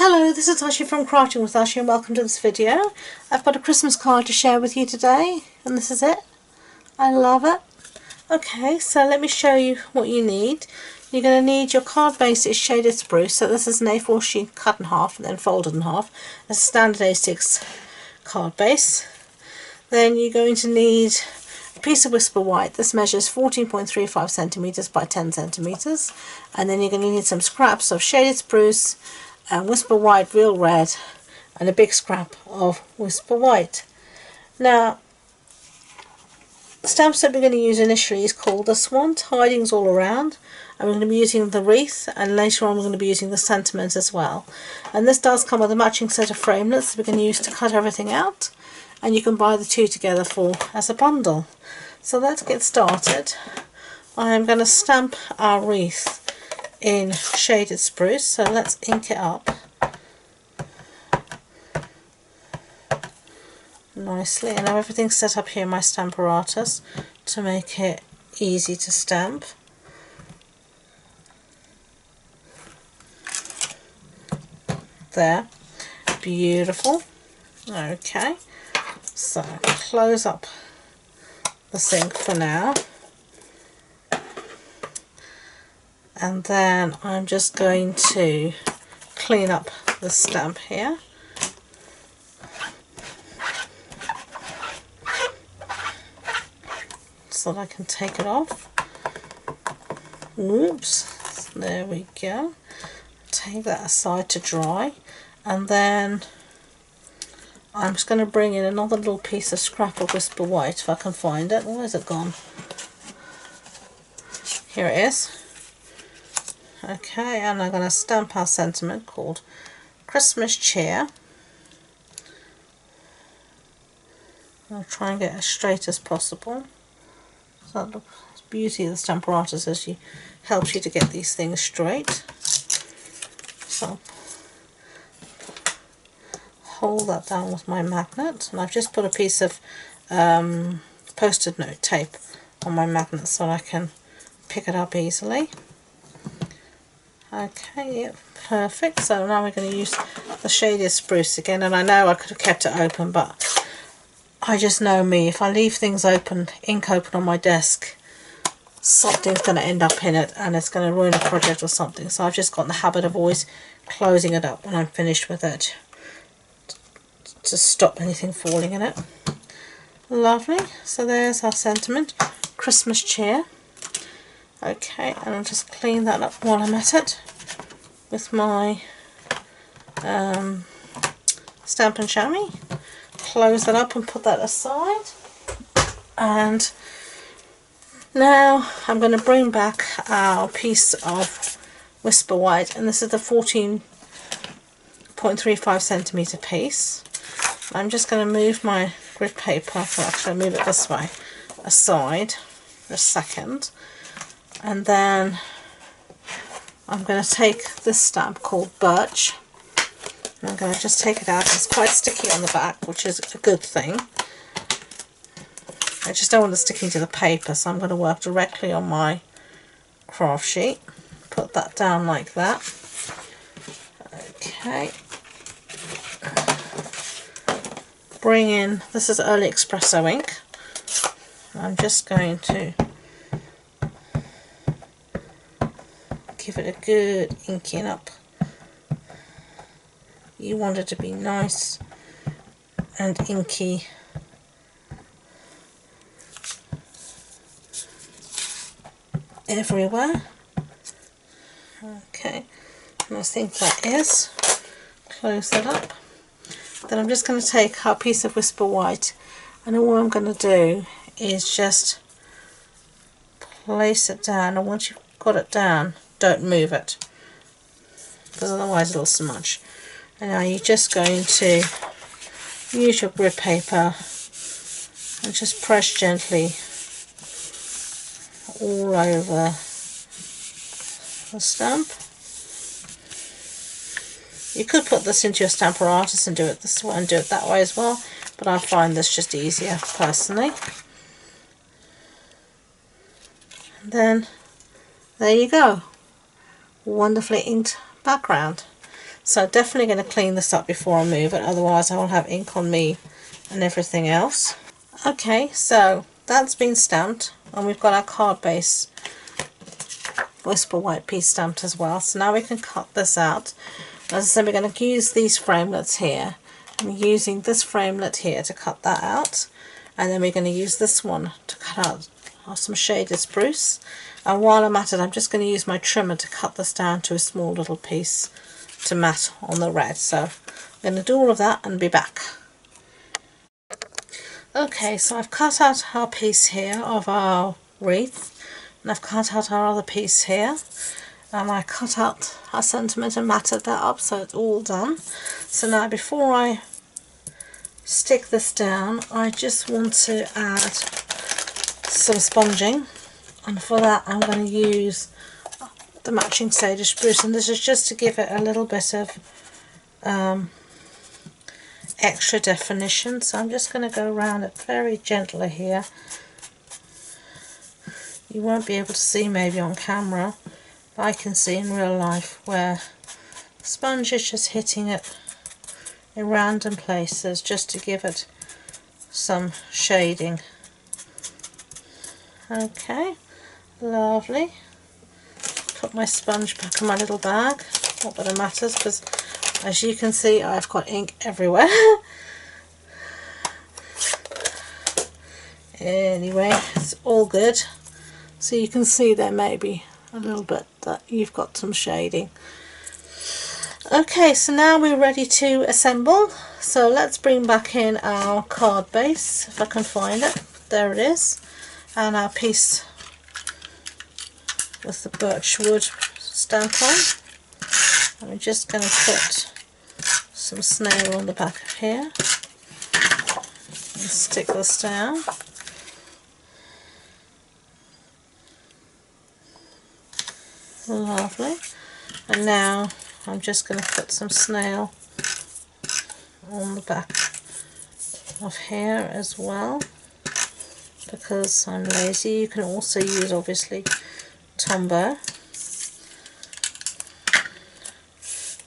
Hello, this is Ashley from Crafting with Ashley and welcome to this video. I've got a Christmas card to share with you today and this is it. I love it. Okay, so let me show you what you need. You're going to need your card base is shaded spruce, so this is an A4 sheet cut in half and then folded in half. It's a standard A6 card base. Then you're going to need a piece of Whisper White. This measures 14.35 centimeters by 10 centimeters. And then you're going to need some scraps of shaded spruce, Whisper White Real Red, and a big scrap of Whisper White. Now, the stamps that we're going to use initially is called the Swan Tidings All Around, and we're going to be using the Wreath, and later on we're going to be using the Sentiment as well. And this does come with a matching set of framelits that we're going to use to cut everything out, and you can buy the two together as a bundle. So let's get started. I'm going to stamp our wreath in shaded spruce, so let's ink it up nicely. And now everything's set up here in my stamp apparatus to make it easy to stamp. There, beautiful. Okay, so close up the sink for now. And then I'm just going to clean up the stamp here. So that I can take it off. Oops, there we go. Take that aside to dry. And then I'm just going to bring in another little piece of scrap of Whisper White if I can find it. Where's it gone? Here it is. Okay, and I'm going to stamp our sentiment called Christmas Cheer. I'll try and get as straight as possible. So the beauty of the stamp apparatus is it helps you to get these things straight. So hold that down with my magnet, and I've just put a piece of post-it note tape on my magnet so I can pick it up easily. Okay, yep, perfect. So now we're going to use the shaded spruce again, and I know I could have kept it open, but I just know me, if I leave things open, ink open on my desk, something's going to end up in it and it's going to ruin a project or something. So I've just got in the habit of always closing it up when I'm finished with it to stop anything falling in it. Lovely. So there's our sentiment, Christmas Cheer. Okay, and I'll just clean that up while I'm at it with my Stampin' Chamois. Close that up and put that aside. And now I'm going to bring back our piece of Whisper White, and this is the 14.35 centimeter piece. I'm just going to move my grid paper, well, actually move it this way, aside for a second. And then I'm going to take this stamp called Birch. And I'm going to just take it out. It's quite sticky on the back, which is a good thing. I just don't want it sticking to the paper, so I'm going to work directly on my craft sheet. Put that down like that. Okay. Bring in, this is Early Espresso ink. I'm just going to give it a good inking up. You want it to be nice and inky. Everywhere. Okay, and I think that is. Close that up. Then I'm just going to take our piece of Whisper White, and all I'm going to do is just place it down, and once you've got it down, don't move it, because otherwise it'll smudge. And now you're just going to use your grid paper and just press gently all over the stamp. You could put this into your stamp apparatus and do it this way and do it that way as well, but I find this just easier personally. And then there you go, wonderfully inked background. So definitely going to clean this up before I move it, otherwise I will have ink on me and everything else. Okay, so that's been stamped, and we've got our card base Whisper White piece stamped as well. So now we can cut this out. As I said, we're going to use these framelits here. I'm using this framelit here to cut that out, and then we're going to use this one to cut out some shaded spruce. And while I'm at it, I'm just going to use my trimmer to cut this down to a small little piece to mat on the red. So I'm going to do all of that and be back. Okay, so I've cut out our piece here of our wreath, and I've cut out our other piece here, and I cut out our sentiment and matted that up, so it's all done. So now before I stick this down, I just want to add some sponging, and for that I'm going to use the matching sage spruce, and this is just to give it a little bit of extra definition. So I'm just going to go around it very gently here. You won't be able to see maybe on camera, but I can see in real life where the sponge is just hitting it in random places just to give it some shading. Okay, lovely. Put my sponge back in my little bag. Not that it matters, because as you can see I've got ink everywhere. Anyway, it's all good. So you can see there may be a little bit that you've got some shading. Okay, so now we're ready to assemble. So let's bring back in our card base, if I can find it. There it is. And our piece with the birchwood stamp on. And we're just going to put some snail on the back of here and stick this down. Lovely. And now I'm just going to put some snail on the back of here as well, because I'm lazy. You can also use obviously Tombow.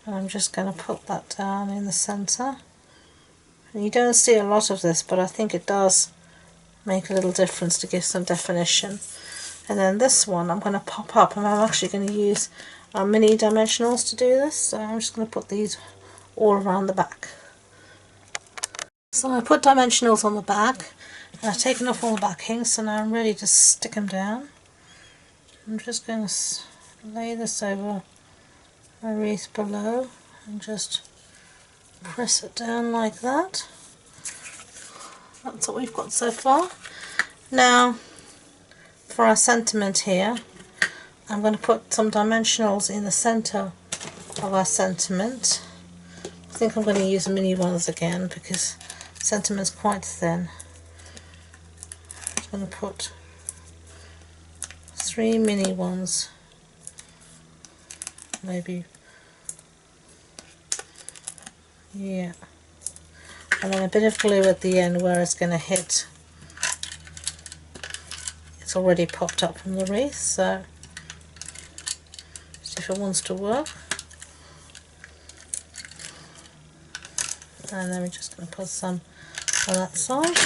And I'm just going to put that down in the centre. And you don't see a lot of this, but I think it does make a little difference to give some definition. And then this one I'm going to pop up, and I'm actually going to use our mini dimensionals to do this. So I'm just going to put these all around the back. So I put dimensionals on the back, and I've taken off all the backing, so now I'm ready to stick them down. I'm just going to lay this over my wreath below and just press it down like that. That's what we've got so far. Now for our sentiment here, I'm going to put some dimensionals in the centre of our sentiment. I think I'm going to use mini ones again because sentiment's quite thin. I'm going to put 3 mini ones, maybe, yeah, and then a bit of glue at the end where it's going to hit. It's already popped up from the wreath, so see if it wants to work. And then we're just going to put some on that side.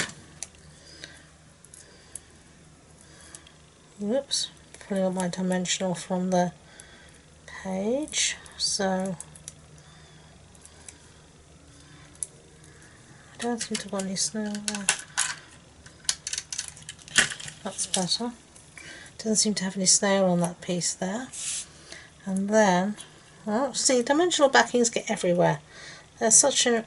Whoops, pulling up my dimensional from the page. So I don't seem to want any snow there. That's better. Doesn't seem to have any snail on that piece there. And then, well, see, dimensional backings get everywhere. They're such a...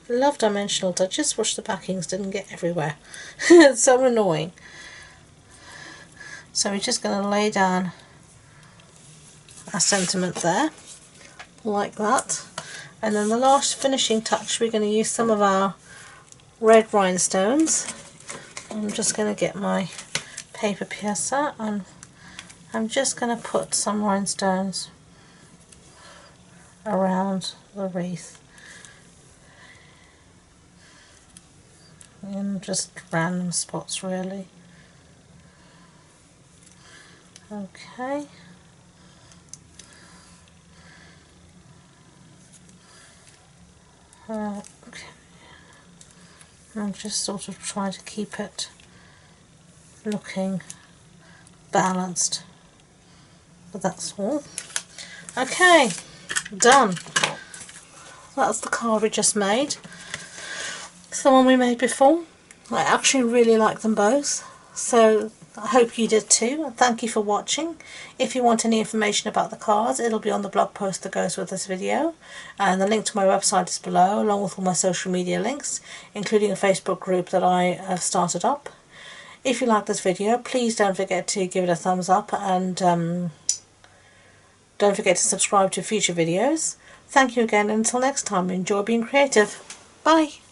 I love dimensionals. I just wish the backings didn't get everywhere. It's so annoying. So we're just going to lay down our sentiment there, like that. And then the last finishing touch, we're going to use some of our red rhinestones. I'm just going to get my paper piercer, and I'm just going to put some rhinestones around the wreath in just random spots really. Okay. Okay. I'm just sort of trying to keep it looking balanced, but that's all. Okay, done. That's the card we just made. It's the one we made before. I actually really like them both, so I hope you did too. Thank you for watching. If you want any information about the cards, it'll be on the blog post that goes with this video, and the link to my website is below, along with all my social media links, including a Facebook group that I have started up. If you like this video, please don't forget to give it a thumbs up, and don't forget to subscribe to future videos. Thank you again, and until next time, enjoy being creative. Bye.